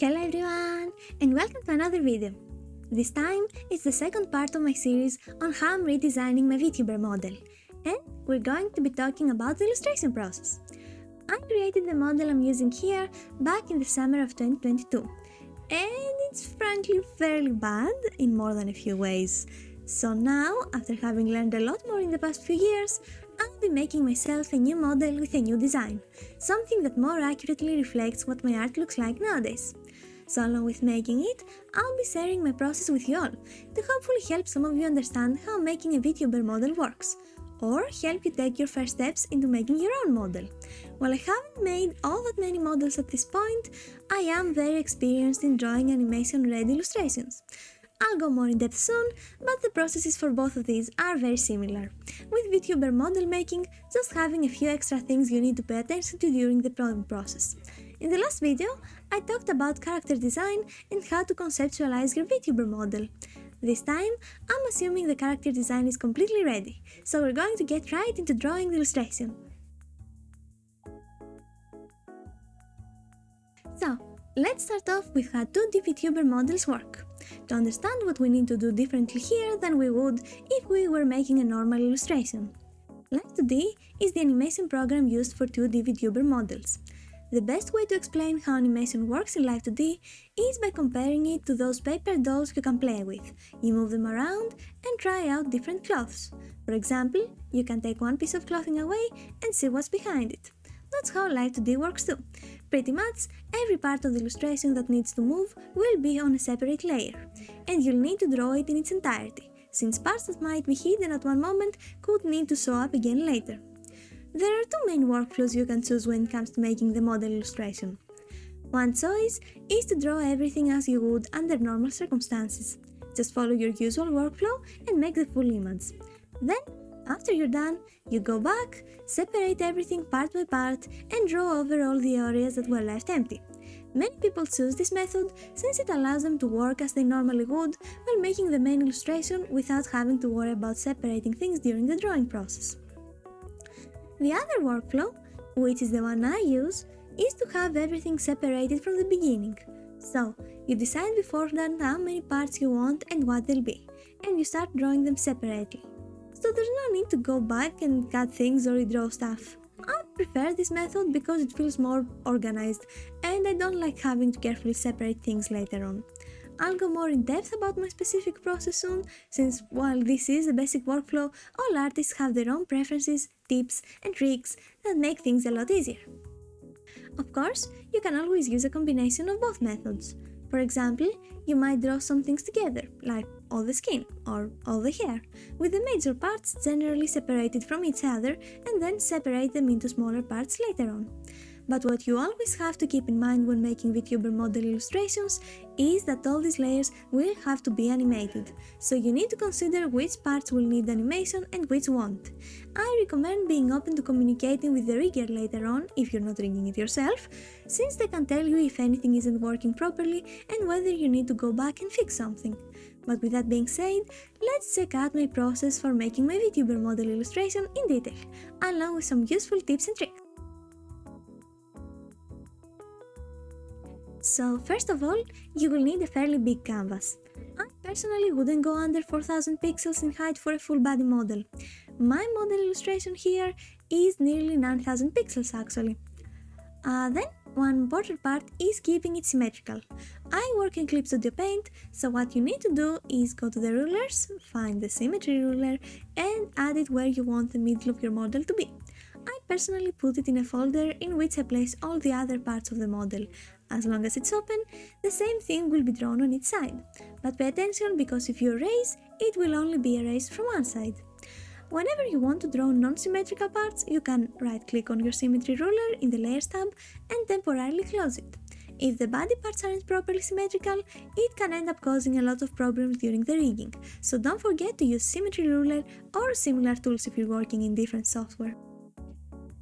Hello everyone, and welcome to another video. This time it's the second part of my series on how I'm redesigning my VTuber model, and we're going to be talking about the illustration process. I created the model I'm using here back in the summer of 2022, and it's frankly fairly bad in more than a few ways. So now, after having learned a lot more in the past few years, I'll be making myself a new model with a new design, something that more accurately reflects what my art looks like nowadays. So along with making it, I'll be sharing my process with you all, to hopefully help some of you understand how making a VTuber model works, or help you take your first steps into making your own model. While I haven't made all that many models at this point, I am very experienced in drawing animation-ready illustrations. I'll go more in depth soon, but the processes for both of these are very similar, with VTuber model making just having a few extra things you need to pay attention to during the drawing process. In the last video, I talked about character design and how to conceptualize your VTuber model. This time, I'm assuming the character design is completely ready, so we're going to get right into drawing the illustration. So, let's start off with how 2D VTuber models work, to understand what we need to do differently here than we would if we were making a normal illustration. Live2D is the animation program used for 2D VTuber models. The best way to explain how animation works in Live2D is by comparing it to those paper dolls you can play with. You move them around and try out different cloths. For example, you can take one piece of clothing away and see what's behind it. That's how Live2D works too. Pretty much, every part of the illustration that needs to move will be on a separate layer, and you'll need to draw it in its entirety, since parts that might be hidden at one moment could need to show up again later. There are two main workflows you can choose when it comes to making the model illustration. One choice is to draw everything as you would under normal circumstances. Just follow your usual workflow and make the full image. Then, after you're done, you go back, separate everything part by part, and draw over all the areas that were left empty. Many people choose this method since it allows them to work as they normally would while making the main illustration without having to worry about separating things during the drawing process. The other workflow, which is the one I use, is to have everything separated from the beginning. So, you decide beforehand how many parts you want and what they'll be, and you start drawing them separately. So there's no need to go back and cut things or redraw stuff. I prefer this method because it feels more organized, and I don't like having to carefully separate things later on. I'll go more in depth about my specific process soon, since while this is a basic workflow, all artists have their own preferences, tips, and tricks that make things a lot easier. Of course, you can always use a combination of both methods. For example, you might draw some things together, like all the skin or all the hair, with the major parts generally separated from each other and then separate them into smaller parts later on. But what you always have to keep in mind when making VTuber model illustrations is that all these layers will have to be animated, so you need to consider which parts will need animation and which won't. I recommend being open to communicating with the rigger later on if you're not rigging it yourself, since they can tell you if anything isn't working properly and whether you need to go back and fix something. But with that being said, let's check out my process for making my VTuber model illustration in detail, along with some useful tips and tricks. So first of all, you will need a fairly big canvas. I personally wouldn't go under 4000 pixels in height for a full body model. My model illustration here is nearly 9000 pixels actually. Then one important part is keeping it symmetrical. I work in Clip Studio Paint, so what you need to do is go to the rulers, find the symmetry ruler, and add it where you want the middle of your model to be. I personally put it in a folder in which I place all the other parts of the model. As long as it's open, the same thing will be drawn on each side. But pay attention, because if you erase, it will only be erased from one side. Whenever you want to draw non-symmetrical parts, you can right-click on your symmetry ruler in the Layers tab and temporarily close it. If the body parts aren't properly symmetrical, it can end up causing a lot of problems during the rigging, so don't forget to use symmetry ruler or similar tools if you're working in different software.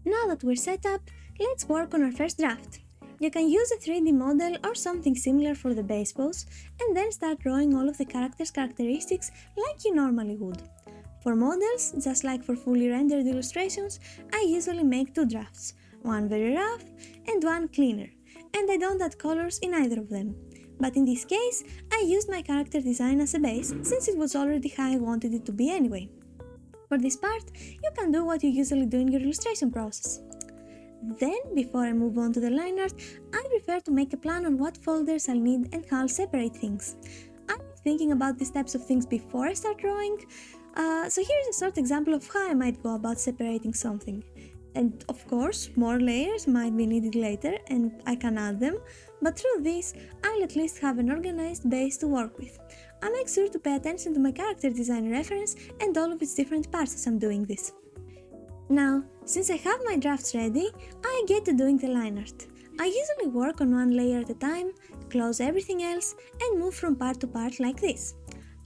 Now that we're set up, let's work on our first draft. You can use a 3D model or something similar for the base pose, and then start drawing all of the character's characteristics like you normally would. For models, just like for fully rendered illustrations, I usually make two drafts, one very rough and one cleaner, and I don't add colors in either of them. But in this case, I used my character design as a base since it was already how I wanted it to be anyway. For this part, you can do what you usually do in your illustration process. Then, before I move on to the line art, I prefer to make a plan on what folders I'll need and how I'll separate things. I'm thinking about these types of things before I start drawing, so here's a short example of how I might go about separating something. And of course, more layers might be needed later and I can add them, but through this, I'll at least have an organized base to work with. I make sure to pay attention to my character design reference and all of its different parts as I'm doing this. Now, since I have my drafts ready, I get to doing the line art. I usually work on one layer at a time, close everything else, and move from part to part like this.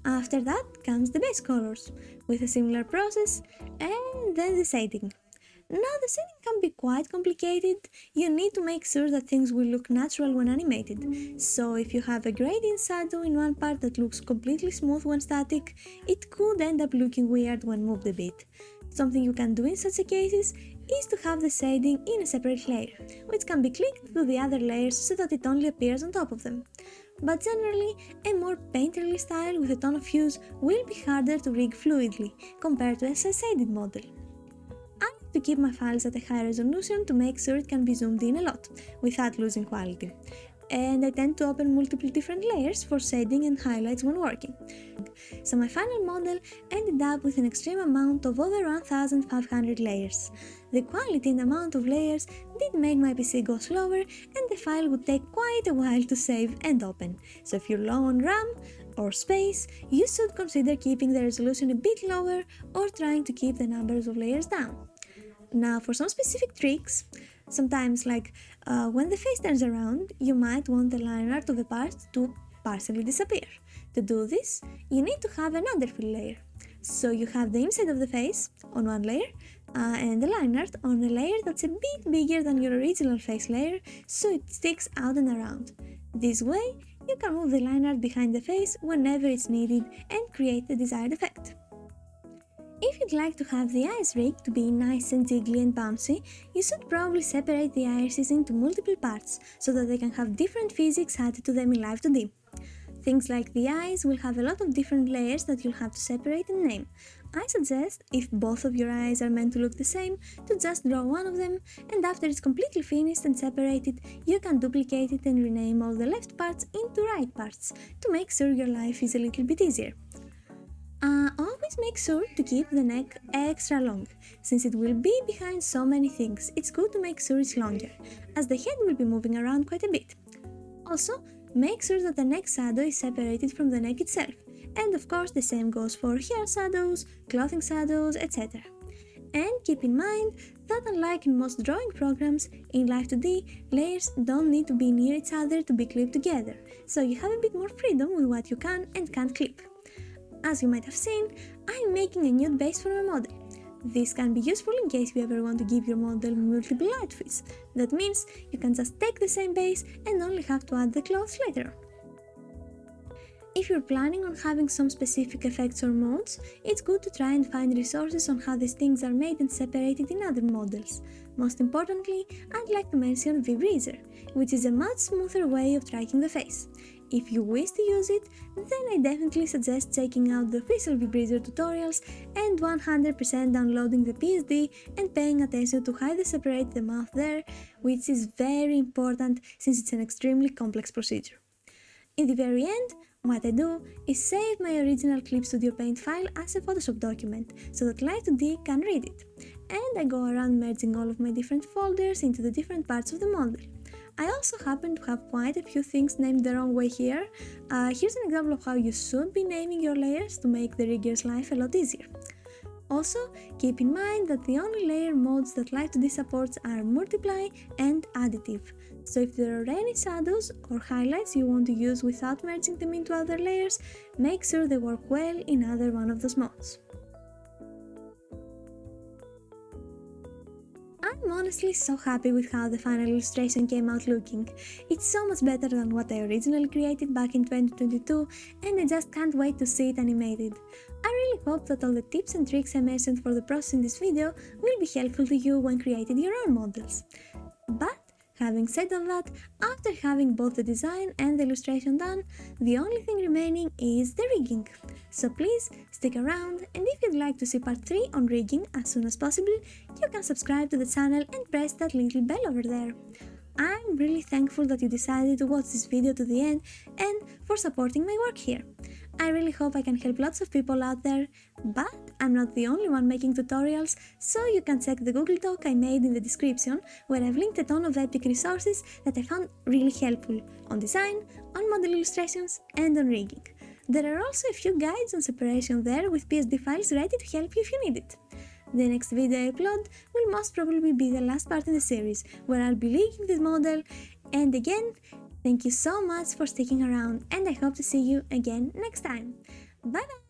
After that comes the base colors, with a similar process, and then the shading. Now the shading can be quite complicated. You need to make sure that things will look natural when animated. So if you have a gradient shadow in one part that looks completely smooth when static, it could end up looking weird when moved a bit. Something you can do in such cases is to have the shading in a separate layer, which can be clicked to the other layers so that it only appears on top of them. But generally, a more painterly style with a ton of hues will be harder to rig fluidly compared to a shaded model. I like to keep my files at a high resolution to make sure it can be zoomed in a lot, without losing quality. And I tend to open multiple different layers for shading and highlights when working. So my final model ended up with an extreme amount of over 1500 layers. The quality and amount of layers did make my PC go slower and the file would take quite a while to save and open. So if you're low on RAM or space, you should consider keeping the resolution a bit lower or trying to keep the numbers of layers down. Now for some specific tricks, sometimes like when the face turns around, you might want the line art of a part to partially disappear. To do this, you need to have an underfill layer. So you have the inside of the face on one layer and the line art on a layer that's a bit bigger than your original face layer, so it sticks out and around. This way, you can move the line art behind the face whenever it's needed and create the desired effect. If you'd like to have the eyes rigged to be nice and jiggly and bouncy, you should probably separate the irises into multiple parts so that they can have different physics added to them in Live 2D. Things like the eyes will have a lot of different layers that you'll have to separate and name. I suggest, if both of your eyes are meant to look the same, to just draw one of them, and after it's completely finished and separated, you can duplicate it and rename all the left parts into right parts to make sure your life is a little bit easier. Always make sure to keep the neck extra long. Since it will be behind so many things, it's good to make sure it's longer, as the head will be moving around quite a bit. Also, make sure that the neck shadow is separated from the neck itself, and of course the same goes for hair shadows, clothing shadows, etc. And keep in mind that unlike in most drawing programs, in Live 2D, layers don't need to be near each other to be clipped together, so you have a bit more freedom with what you can and can't clip. As you might have seen, I'm making a nude base for my model. This can be useful in case you ever want to give your model multiple outfits. That means you can just take the same base and only have to add the clothes later on. If you're planning on having some specific effects or modes, it's good to try and find resources on how these things are made and separated in other models. Most importantly, I'd like to mention VBreezer, which is a much smoother way of tracking the face. If you wish to use it, then I definitely suggest checking out the official VBreezer tutorials and 100% downloading the PSD and paying attention to how they separate the mouth there, which is very important since it's an extremely complex procedure. In the very end, what I do is save my original Clip Studio Paint file as a Photoshop document so that Live 2D can read it, and I go around merging all of my different folders into the different parts of the model. I also happen to have quite a few things named the wrong way here. Here's an example of how you should be naming your layers to make the rigger's life a lot easier. Also, keep in mind that the only layer modes that Live 2D supports are Multiply and Additive. So if there are any shadows or highlights you want to use without merging them into other layers, make sure they work well in either one of those modes. I'm honestly so happy with how the final illustration came out looking. It's so much better than what I originally created back in 2022, and I just can't wait to see it animated. I really hope that all the tips and tricks I mentioned for the process in this video will be helpful to you when creating your own models. But Having said all that, after having both the design and the illustration done, the only thing remaining is the rigging. So please stick around, and if you'd like to see part 3 on rigging as soon as possible, you can subscribe to the channel and press that little bell over there. I'm really thankful that you decided to watch this video to the end and for supporting my work here. I really hope I can help lots of people out there, but I'm not the only one making tutorials, so you can check the Google Doc I made in the description, where I've linked a ton of epic resources that I found really helpful on design, on model illustrations, and on rigging. There are also a few guides on separation there with PSD files ready to help you if you need it. The next video I upload will most probably be the last part in the series, where I'll be rigging this model, and again, thank you so much for sticking around, and I hope to see you again next time. Bye bye!